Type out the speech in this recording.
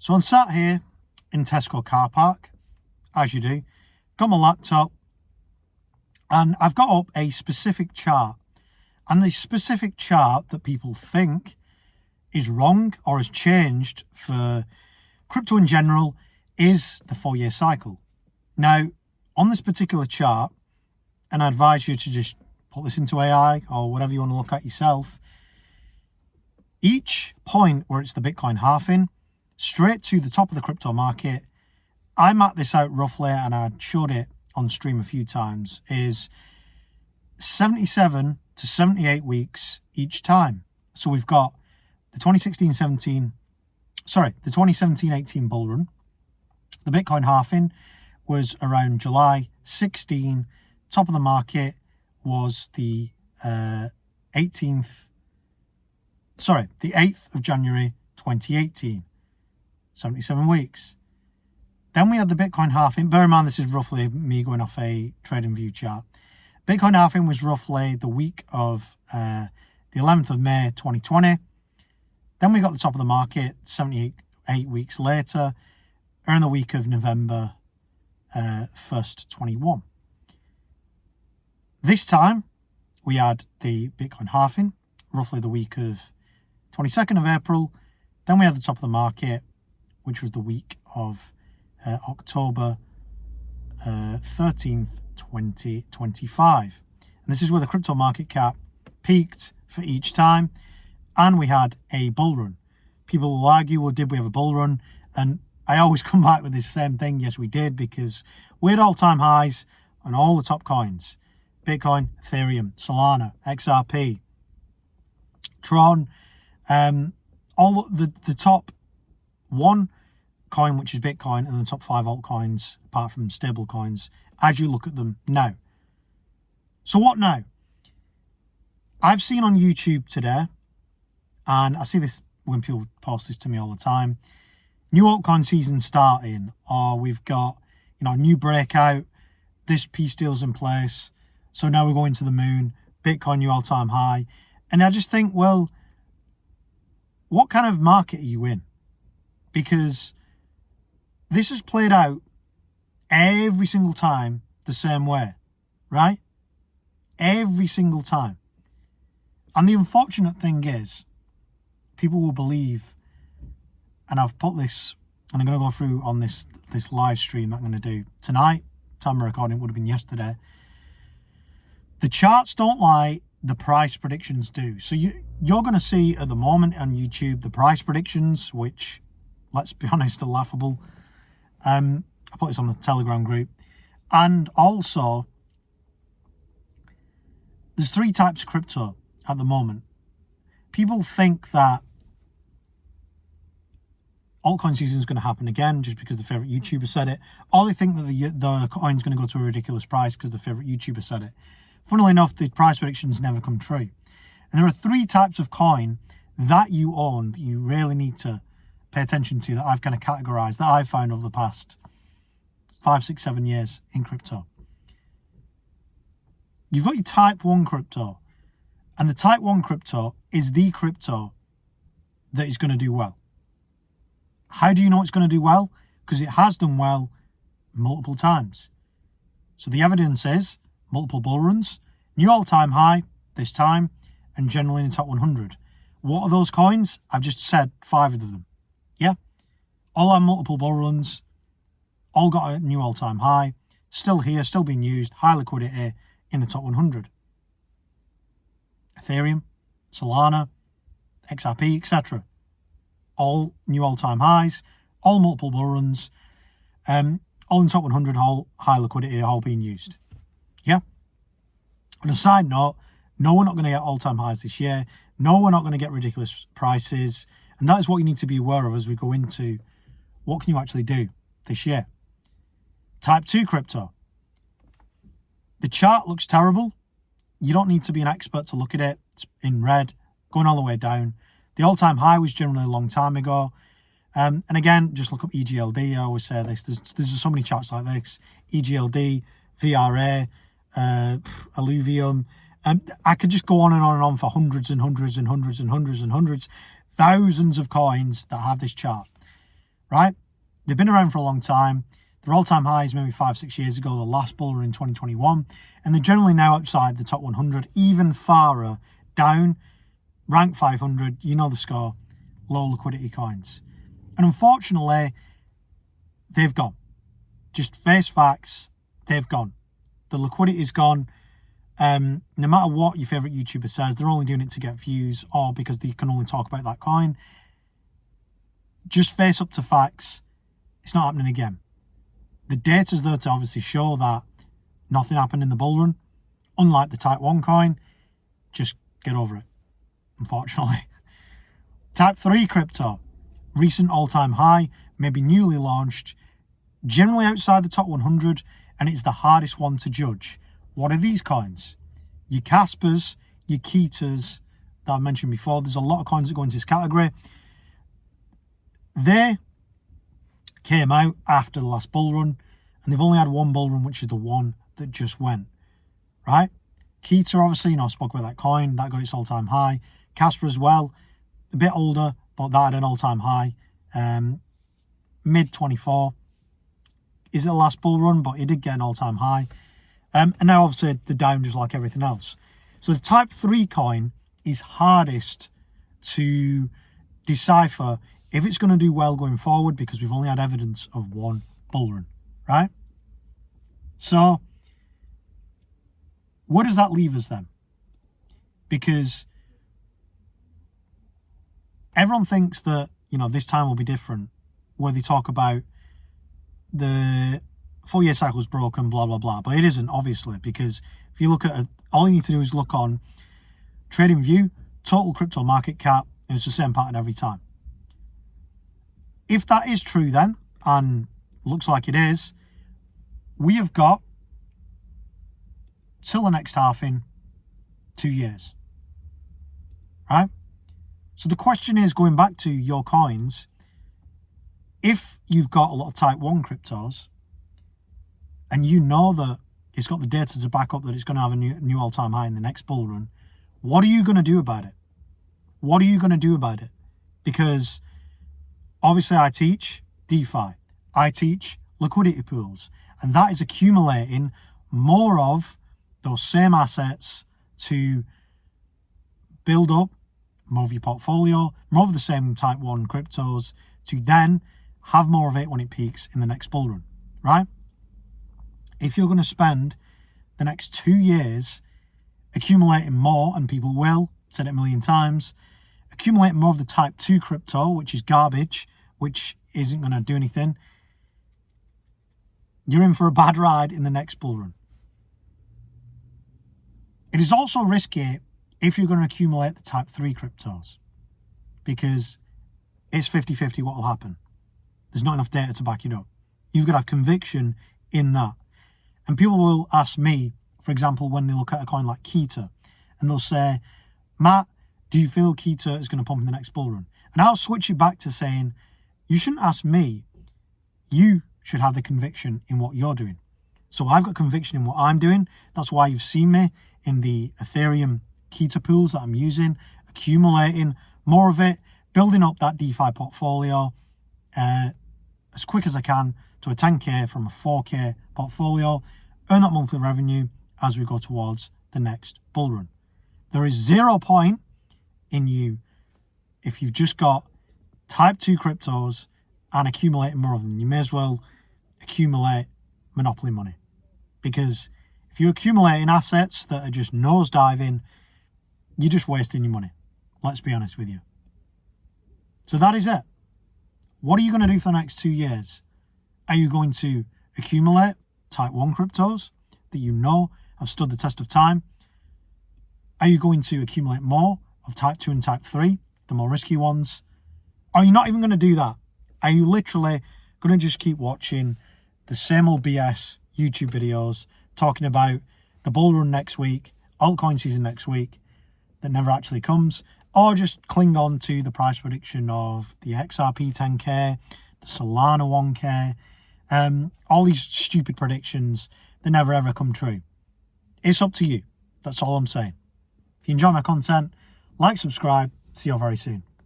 So I'm sat here in Tesco car park, as you do, got my laptop, and I've got up a specific chart. And the specific chart that people think is wrong or has changed for crypto in general is the 4-year cycle. Now, on this particular chart, and I advise you to just put this into AI or whatever you want to look at yourself, each point where it's the Bitcoin halving, straight to the top of the crypto market, I mapped this out roughly and I showed it on stream a few times, is 77 to 78 weeks each time. So we've got the 2017-18 bull run. The Bitcoin halving was around July 16. Top of the market was the 8th of January 2018. 77 weeks. Then we had the Bitcoin halving. Bear in mind, this is roughly me going off a trading view chart. Bitcoin halving was roughly the week of the 11th of May 2020. Then we got the top of the market 78 weeks later, or in the week of November 1st, 21. This time, we had the Bitcoin halving, roughly the week of 22nd of April. Then we had the top of the market, which was the week of October 13th, 2025. And this is where the crypto market cap peaked for each time. And we had a bull run. People will argue, well, did we have a bull run? And I always come back with this same thing. Yes, we did, because we had all-time highs on all the top coins. Bitcoin, Ethereum, Solana, XRP, Tron, all the top one coin, which is Bitcoin, and the top 5 altcoins, apart from stable coins, as you look at them now. So what now? I've seen on YouTube today, and I see this when people post this to me all the time, new altcoin season starting, or we've got, a new breakout, this peace deal's in place, so now we're going to the moon, Bitcoin new all-time high. And I just think, well, what kind of market are you in? Because this has played out every single time the same way, right? Every single time. And the unfortunate thing is, people will believe, and I've put this, and I'm going to go through on this live stream that I'm going to do tonight. Time of recording would have been yesterday. The charts don't lie, the price predictions do. So you're going to see at the moment on YouTube the price predictions, which, let's be honest, are laughable. I put this on the Telegram group. And also, there's 3 types of crypto at the moment. People think that altcoin season is going to happen again just because the favorite YouTuber said it, or they think that the coin's going to go to a ridiculous price because the favorite YouTuber said it. Funnily enough, the price predictions never come true. And there are 3 types of coin that you own that you really need to pay attention to, that I've kind of categorized, that I've found over the past 5, 6, 7 years in crypto. You've got your type 1 crypto, and the type 1 crypto is the crypto that is going to do well. How do you know it's going to do well? Because it has done well multiple times. So the evidence is multiple bull runs, new all-time high this time, and generally in the top 100. What are those coins? I've just said 5 of them. Yeah? All have multiple bull runs, all got a new all-time high, still here, still being used, high liquidity in the top 100. Ethereum, Solana, XRP, etc. All new all-time highs, all multiple bull runs, all in top 100, all high liquidity, all being used. Yeah? On a side note, no, we're not going to get all-time highs this year. No, we're not going to get ridiculous prices. And that is what you need to be aware of as we go into what can you actually do this year. Type 2 crypto. The chart looks terrible. You don't need to be an expert to look at it. It's in red, going all the way down. The all-time high was generally a long time ago. And again, just look up EGLD. I always say this. There's so many charts like this. EGLD, VRA, Alluvium. I could just go on and on and on for hundreds and hundreds and hundreds and hundreds and hundreds, thousands of coins that have this chart. right? They've been around for a long time. Their all-time highs maybe 5-6 years ago, the last bull run in 2021, and they're generally now outside the top 100, even farther down, rank 500, you know the score, low liquidity coins. And unfortunately, they've gone. Just face facts, they've gone. The liquidity's gone. No matter what your favourite YouTuber says, they're only doing it to get views or because they can only talk about that coin. Just face up to facts. It's not happening again. The data's there to obviously show that nothing happened in the bull run. Unlike the Type 1 coin, just get over it, unfortunately. Type 3 crypto, recent all-time high, maybe newly launched, generally outside the top 100, and it's the hardest one to judge. What are these coins? Your Caspers, your Ketas that I mentioned before. There's a lot of coins that go into this category. They came out after the last bull run, and they've only had one bull run, which is the one that just went, right? Kita, obviously, I spoke about that coin, that got its all-time high. Casper as well, a bit older, but that had an all-time high. Mid-24 is the last bull run, but it did get an all-time high. And now, obviously, they're down just like everything else. So the Type 3 coin is hardest to decipher if it's going to do well going forward, because we've only had evidence of one bull run, right? So where does that leave us then? Because everyone thinks that, this time will be different, where they talk about the 4-year cycle's broken, blah, blah, blah. But it isn't, obviously, because if you look at it, all you need to do is look on TradingView, total crypto market cap, and it's the same pattern every time. If that is true then, and looks like it is, we have got till the next halving 2 years, right? So the question is, going back to your coins, if you've got a lot of Type 1 cryptos and you know that it's got the data to back up that it's going to have a new all-time high in the next bull run, what are you going to do about it? What are you going to do about it? Because obviously I teach DeFi, I teach liquidity pools, and that is accumulating more of those same assets to build up more of your portfolio, more of the same Type 1 cryptos, to then have more of it when it peaks in the next bull run, right? If you're going to spend the next 2 years accumulating more, and people will, said it a million times, accumulating more of the Type 2 crypto, which is garbage, which isn't going to do anything, you're in for a bad ride in the next bull run. It is also risky if you're going to accumulate the Type 3 cryptos, because it's 50-50 what will happen. There's not enough data to back it up. You've got to have conviction in that. And people will ask me, for example, when they look at a coin like Kita, and they'll say, Matt, do you feel Kita is going to pump in the next bull run? And I'll switch it back to saying, you shouldn't ask me. You should have the conviction in what you're doing. So I've got conviction in what I'm doing. That's why you've seen me in the Ethereum Kita pools that I'm using, accumulating more of it, building up that DeFi portfolio as quick as I can to a 10K from a 4K portfolio, earn that monthly revenue as we go towards the next bull run. There is 0 point in you if you've just got Type 2 cryptos and accumulating more of them. You may as well accumulate monopoly money, because if you're accumulating assets that are just nosediving, you're just wasting your money. Let's be honest with you. So that is it. What are you going to do for the next 2 years? Are you going to accumulate Type 1 cryptos that you know have stood the test of time? Are you going to accumulate more of Type 2 and Type 3, the more risky ones? Are you not even going to do that? Are you literally going to just keep watching the same old BS YouTube videos talking about the bull run next week, altcoin season next week, that never actually comes? Or just cling on to the price prediction of the XRP 10K, the Solana 1K, all these stupid predictions that never ever come true? It's up to you. That's all I'm saying. If you enjoy my content, like, subscribe. See you all very soon.